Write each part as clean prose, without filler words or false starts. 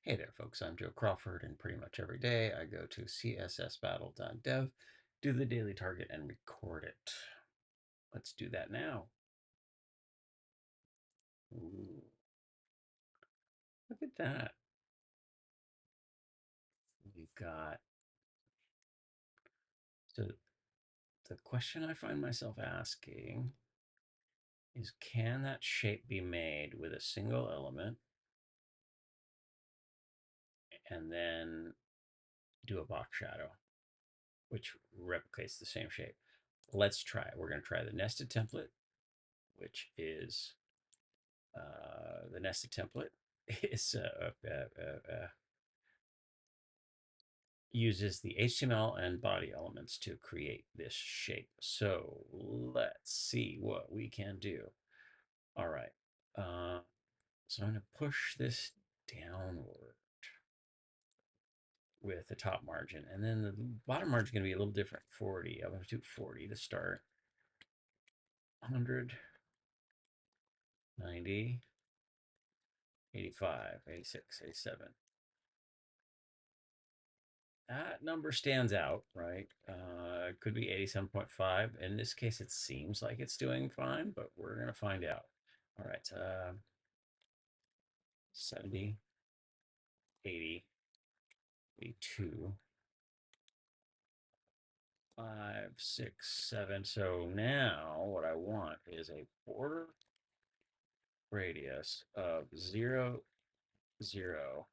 Hey there, folks. I'm Joe Crawford, and pretty much every day I go to CSSBattle.dev, do the daily target, and record it. Let's do that now. Ooh, look at that. We've got, so the question I find myself asking is, can that shape be made with a single element and then do a box shadow, which replicates the same shape? Let's try it. We're going to try the nested template, which is the nested template is uses the HTML and body elements to create this shape. So let's see what we can do. All right. So I'm going to push this downward with the top margin, and then the bottom margin is going to be a little different. 40. I'm going to do 40 to start. 100, 90, 85, 86, 87. That number stands out, right? It could be 87.5. In this case, it seems like it's doing fine, but we're going to find out. All right. 70, 80, 82, 5, 6, 7. So now what I want is a border radius of 0, 0,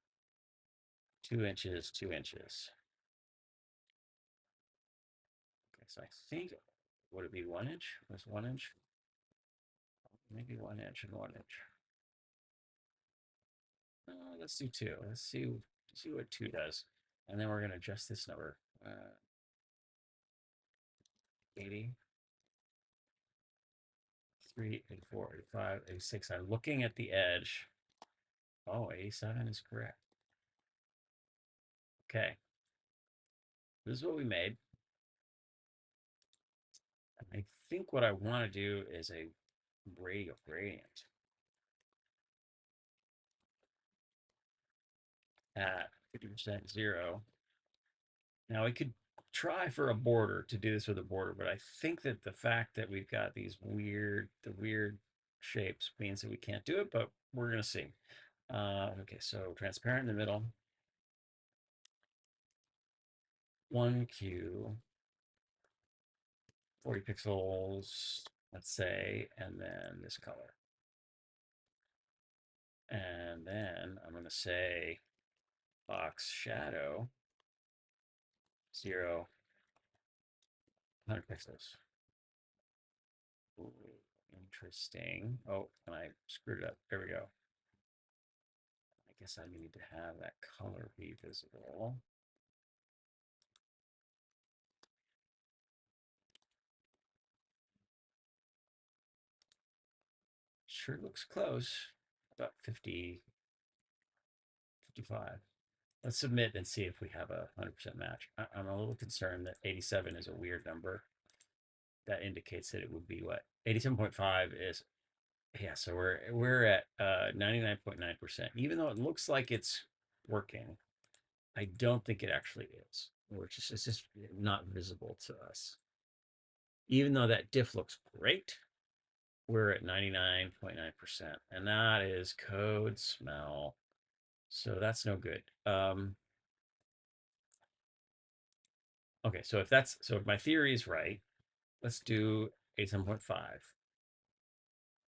2 inches, 2 inches. Okay, so I think, would it be 1 inch? Was 1 inch? Maybe 1 inch and 1 inch. Let's do 2. Let's see what 2 does. And then we're going to adjust this number. 80, 3, 84, 85, 86. I'm looking at the edge. Oh, 87 is correct. Okay. This is what we made. I think what I want to do is a radial gradient at 50% 0. Now we could try for a border to do this with a border, but I think that the fact that we've got these weird shapes means that we can't do it, but we're going to see. Okay, so transparent in the middle. 1Q, 40 pixels, let's say, and then this color. And then I'm going to say box shadow 0, 100 pixels. Ooh, interesting. Oh, and I screwed it up. There we go. I guess I need to have that color be visible. Sure looks close. About 50, 55. Let's submit and see if we have a 100% match. I'm a little concerned that 87 is a weird number. That indicates that it would be what? 87.5 is, yeah, so we're at 99.9%. Even though it looks like it's working, I don't think it actually is. It's just not visible to us. Even though that diff looks great, we're at 99.9%, and that is code smell. So that's no good. Okay, so if my theory is right, let's do 87.5.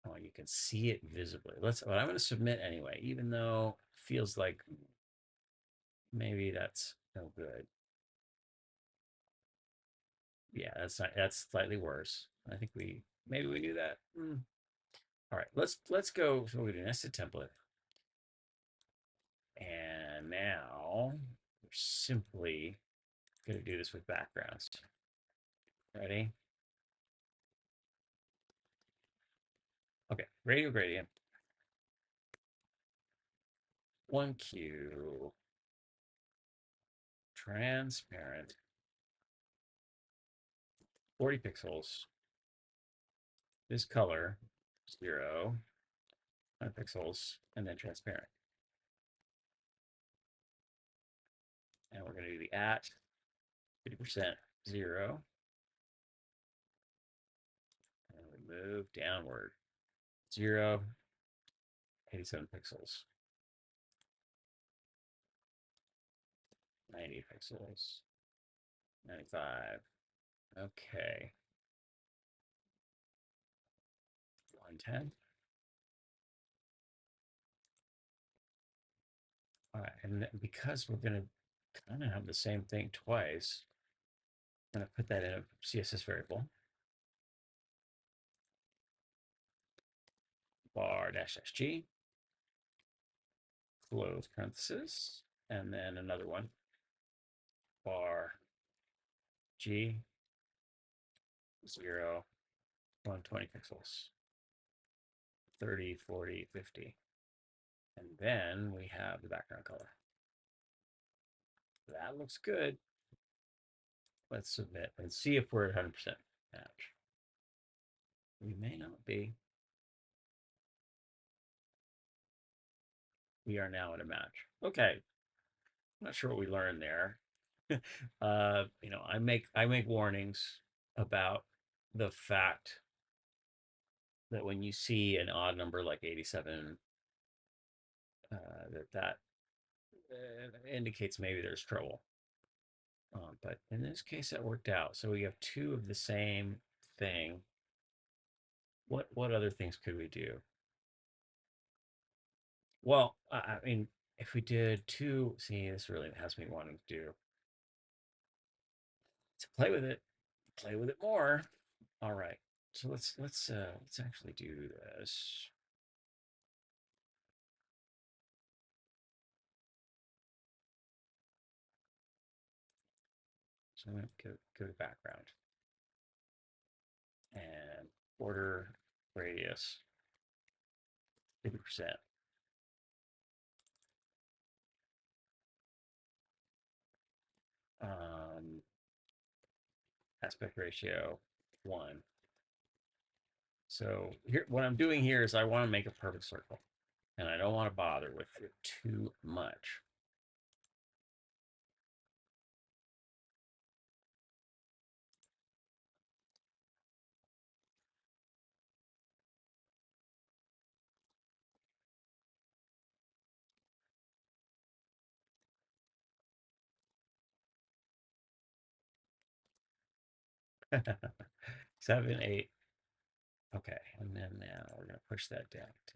Oh, you can see it visibly. But I'm going to submit anyway, even though it feels like maybe that's no good. Yeah, that's slightly worse. I think maybe we do that. All right, let's go. So we do nested template. And now we're simply going to do this with backgrounds. Ready? Okay, radial gradient. 1Q. Transparent. 40 pixels. This color, 0. 100 pixels, and then transparent. be at 50% 0. And we move downward. 0, 87 pixels. 90 pixels. 95. Okay. 110. All right, and because we're going to kind of have the same thing twice, I'm going to put that in a CSS variable. Bar dash -g, close parenthesis, and then another one. Bar G, 0, 120 pixels. 30, 40, 50. And then we have the background color. That looks good. Let's submit and see if we're at 100% match. We may not be. We are now at a match. Okay. I'm not sure what we learned there. I make warnings about the fact that when you see an odd number like 87, that indicates maybe there's trouble. But in this case, that worked out. So we have two of the same thing. What other things could we do? Well, I mean, if we did two, see, this really has me wanting to play with it more. All right, so let's actually do this. So I'm going to go to background and border radius 50%. Aspect ratio 1. So here, what I'm doing here is I want to make a perfect circle, and I don't want to bother with it too much. Seven, 8. Okay, and then now we're going to push that down to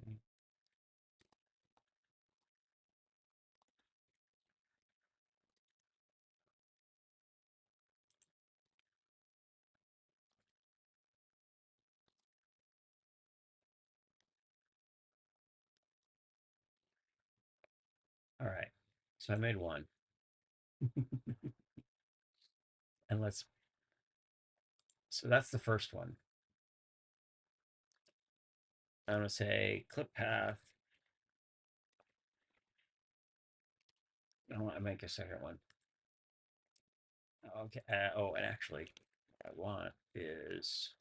all right. So I made one. And so that's the first one. I'm going to say clip path. I want to make a second one. Okay. Oh, and actually, what I want is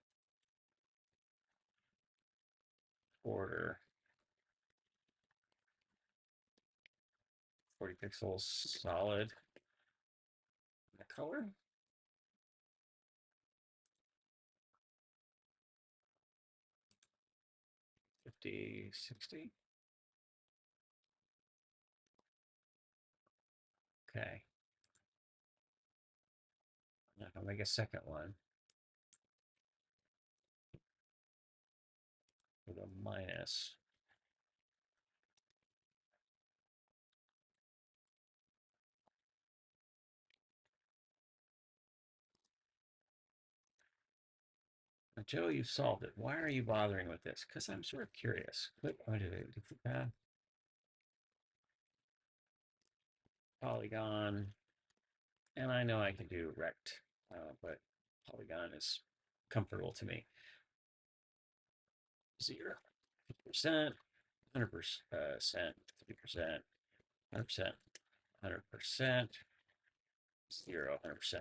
border 40 pixels solid. The color 50, 60. Okay. Now I'll make a second one with a minus. Now, Joe, you solved it. Why are you bothering with this? Because I'm sort of curious. Clip, path, polygon, and I know I can do rect, but polygon is comfortable to me. 0, 50%, 100%, 50%, 100%, 100%, 0, 100%.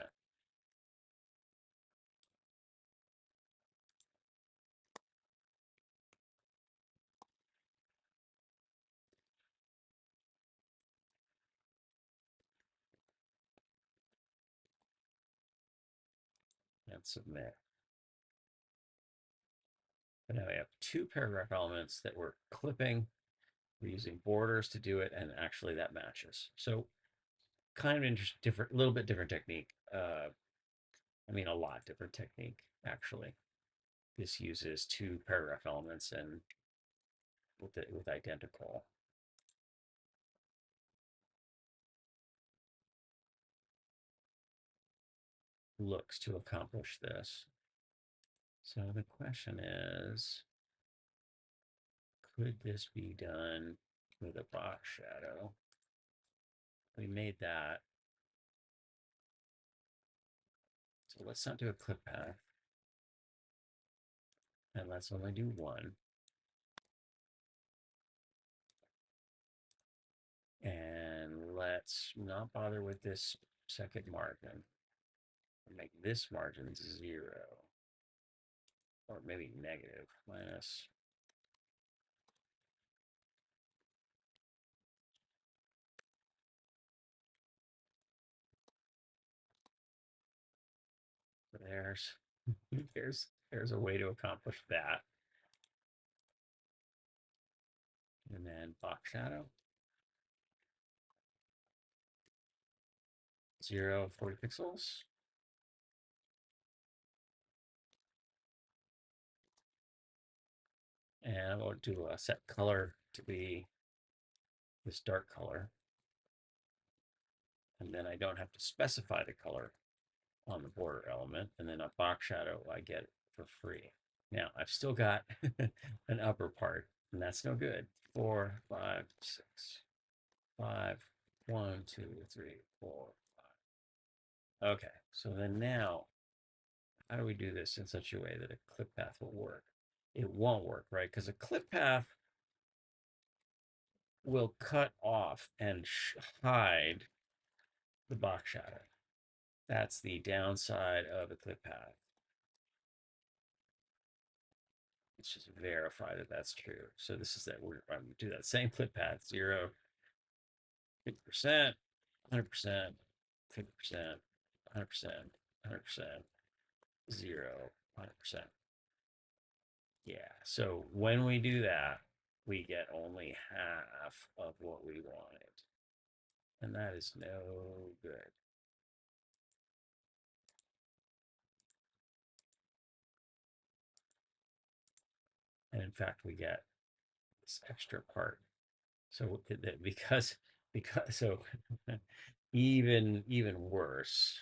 and submit. But now we have two paragraph elements that we're clipping. We're using borders to do it, and actually that matches. So kind of different, a little bit different technique. I mean, a lot different technique, actually. This uses two paragraph elements and with identical. Looks to accomplish this. So the question is, could this be done with a box shadow? We made that. So let's not do a clip path. And let's only do one. And let's not bother with this second margin. Make this margin 0. Or maybe negative, minus. There's there's a way to accomplish that. And then box shadow. 0, 40 pixels. And we'll do a set color to be this dark color. And then I don't have to specify the color on the border element. And then a box shadow, I get it for free. Now I've still got an upper part, and that's no good. 4, 5, 6, 5, 1, 2, 3, 4, 5. Okay, so then now, how do we do this in such a way that a clip path will work? It won't work, right? Because a clip path will cut off and hide the box shadow. That's the downside of a clip path. Let's just verify that that's true. So this is that I'm going to do that same clip path, 0, 50%, 100%, 50%, 100%, 100%, 0, 100%. Yeah, so when we do that, we get only half of what we wanted. And that is no good. And in fact, we get this extra part. So because so even worse,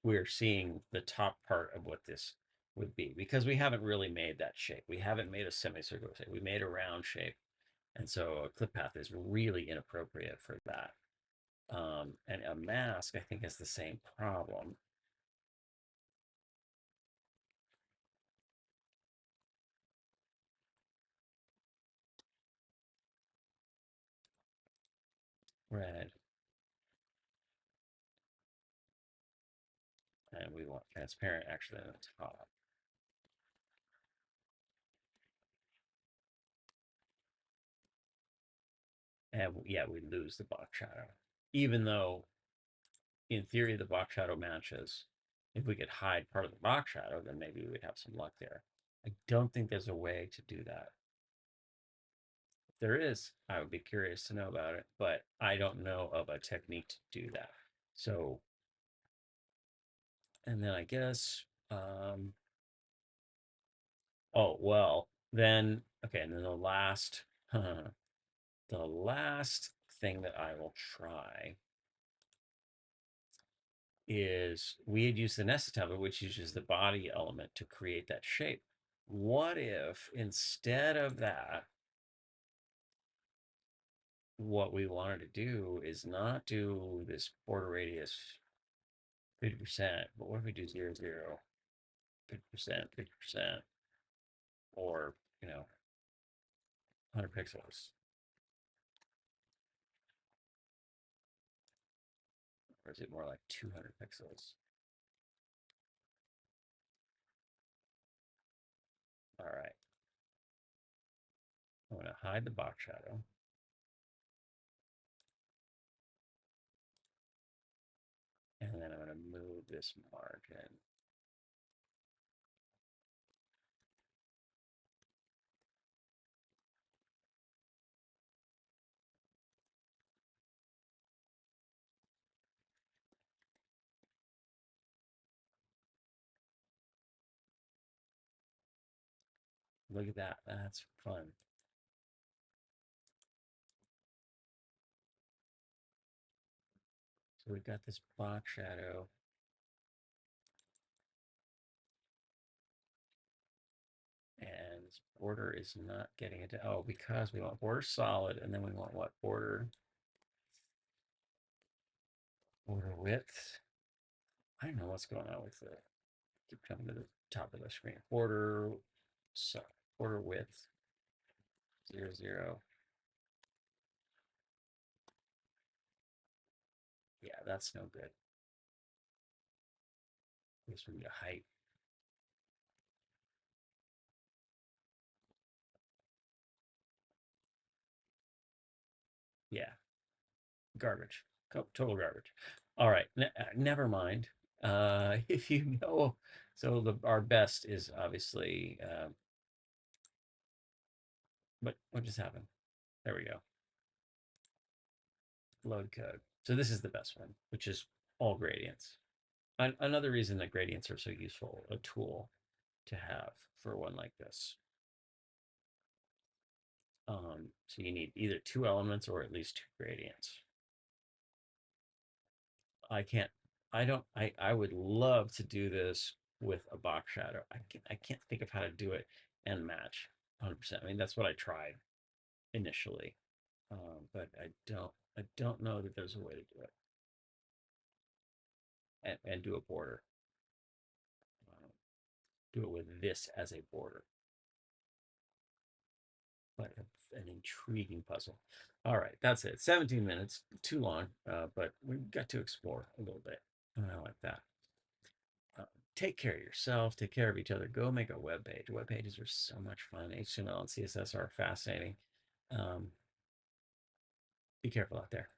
we're seeing the top part of what this would be because we haven't really made that shape. We haven't made a semicircular shape. We made a round shape. And so a clip path is really inappropriate for that. And a mask, I think, has the same problem. Red. And we want transparent actually on the top. And yeah, we lose the box shadow. Even though, in theory, the box shadow matches. If we could hide part of the box shadow, then maybe we would have some luck there. I don't think there's a way to do that. If there is, I would be curious to know about it, but I don't know of a technique to do that. So, and then I guess, oh, well, then, okay, and then the last, the last thing that I will try is we had used the nested template, which uses the body element to create that shape. What if instead of that, what we wanted to do is not do this border radius 50%, but what if we do 0, 0, 50%, 50%, or, 100 pixels? Or is it more like 200 pixels? All right. I'm going to hide the box shadow. And then I'm going to move this margin. Look at that. That's fun. So we've got this box shadow. And this border is not getting it. Oh, because we want border solid, and then we want what? Border width. I don't know what's going on with the keep coming to the top of the screen. Border width 0, 0. Yeah, that's no good. I guess we need a height. Yeah, garbage. Total garbage. All right, never mind. If you know, so our best is obviously. But what just happened? There we go. Load code. So this is the best one, which is all gradients. Another reason that gradients are so useful, a tool to have for one like this. So you need either 2 elements or at least 2 gradients. I can't, I don't, I would love to do this with a box shadow. I can't think of how to do it and match 100%. I mean, that's what I tried initially, but I don't know that there's a way to do it and do a border. Do it with this as a border. But an intriguing puzzle. All right, that's it. 17 minutes, too long, but we've got to explore a little bit. And I like that. Uh, Take care of yourself. Take care of each other. Go make a web page. Web pages are so much fun. HTML and CSS are fascinating. Be careful out there.